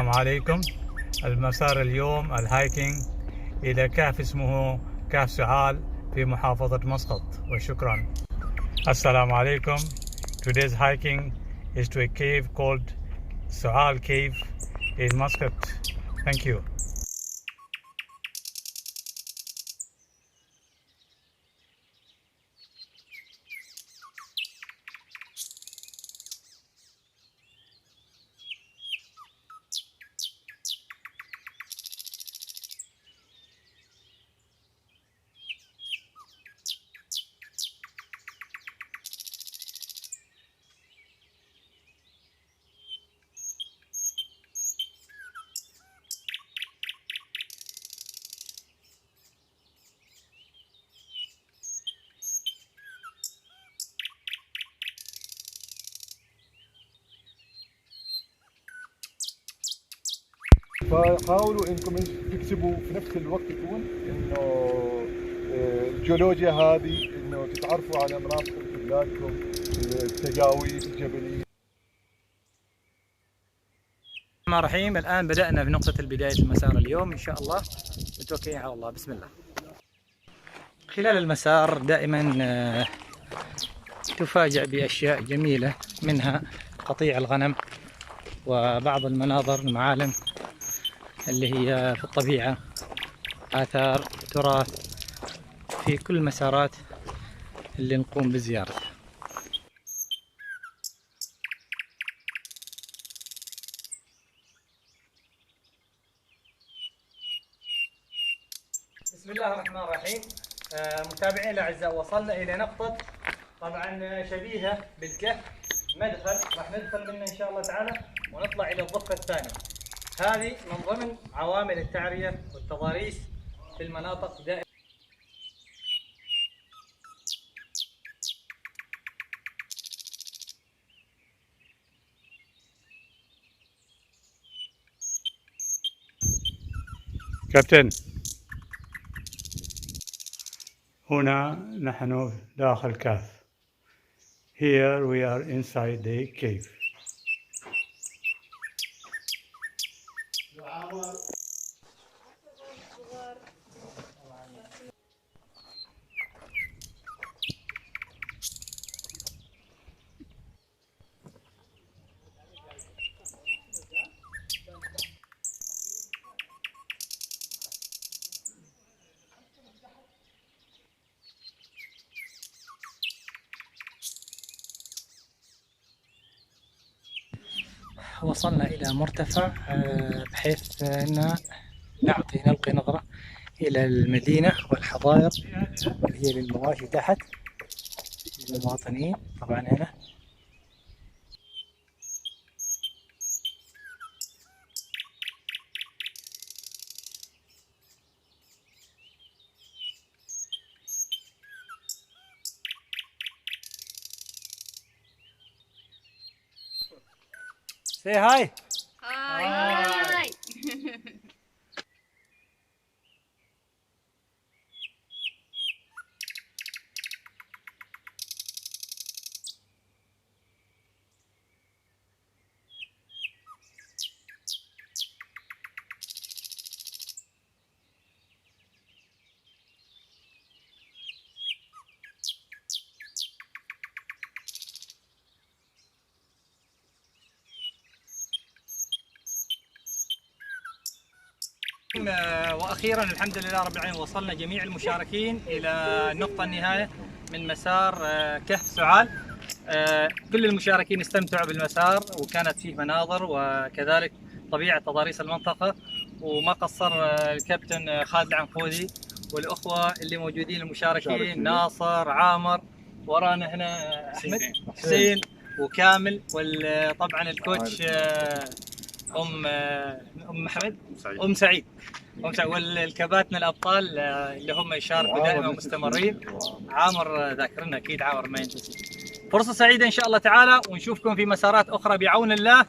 السلام عليكم. المسار اليوم الهايكينج إلى كهف اسمه كهف سعال في محافظة مسقط، وشكرا. السلام عليكم. Today's hiking is to a cave called Sual Cave in Muscat. Thank you. فحاولوا انكم تكتبوا في نفس الوقت يكون انه الجيولوجيا هذه انه تتعرفوا على مناطق في بلادكم، التجاويد الجبليه. الرحمن الرحيم. الآن بدأنا في نقطة البداية المسار اليوم إن شاء الله، متوكلين على الله. بسم الله. خلال المسار دائما تفاجأ بأشياء جميلة، منها قطيع الغنم وبعض المناظر المعالم اللي هي في الطبيعة، آثار تراث في كل المسارات اللي نقوم بزيارتها. بسم الله الرحمن الرحيم. متابعينا الأعزاء، وصلنا إلى نقطة طبعا شبيهة بالكهف، مدخل راح ندخل منه إن شاء الله تعالى ونطلع إلى الضفة الثانية. هذه من ضمن عوامل التعرية والتضاريس في المناطق دائما. كابتن، هنا نحن داخل كهف. Here we are inside the cave. وصلنا إلى مرتفع بحيث أن نلقي نظرة إلى المدينة والحظائر اللي هي للمواشي تحت المواطنين طبعا هنا. Say hi. Hi. Hi. واخيرا الحمد لله رب العالمين وصلنا جميع المشاركين الى النقطه النهايه من مسار كهف سعال. كل المشاركين استمتعوا بالمسار، وكانت فيه مناظر وكذلك طبيعه تضاريس المنطقه، وما قصر الكابتن خالد العنقودي والاخوه اللي موجودين المشاركين، ناصر، عامر، ورانا هنا احمد، حسين وكامل، وطبعا الكوتش ام محمد، ام سعيد، والكباتن الابطال اللي هم يشاركوا دائما مستمرين. عامر ذاكرنا اكيد، عامر ما ينتسي. فرصه سعيده ان شاء الله تعالى، ونشوفكم في مسارات اخرى بعون الله.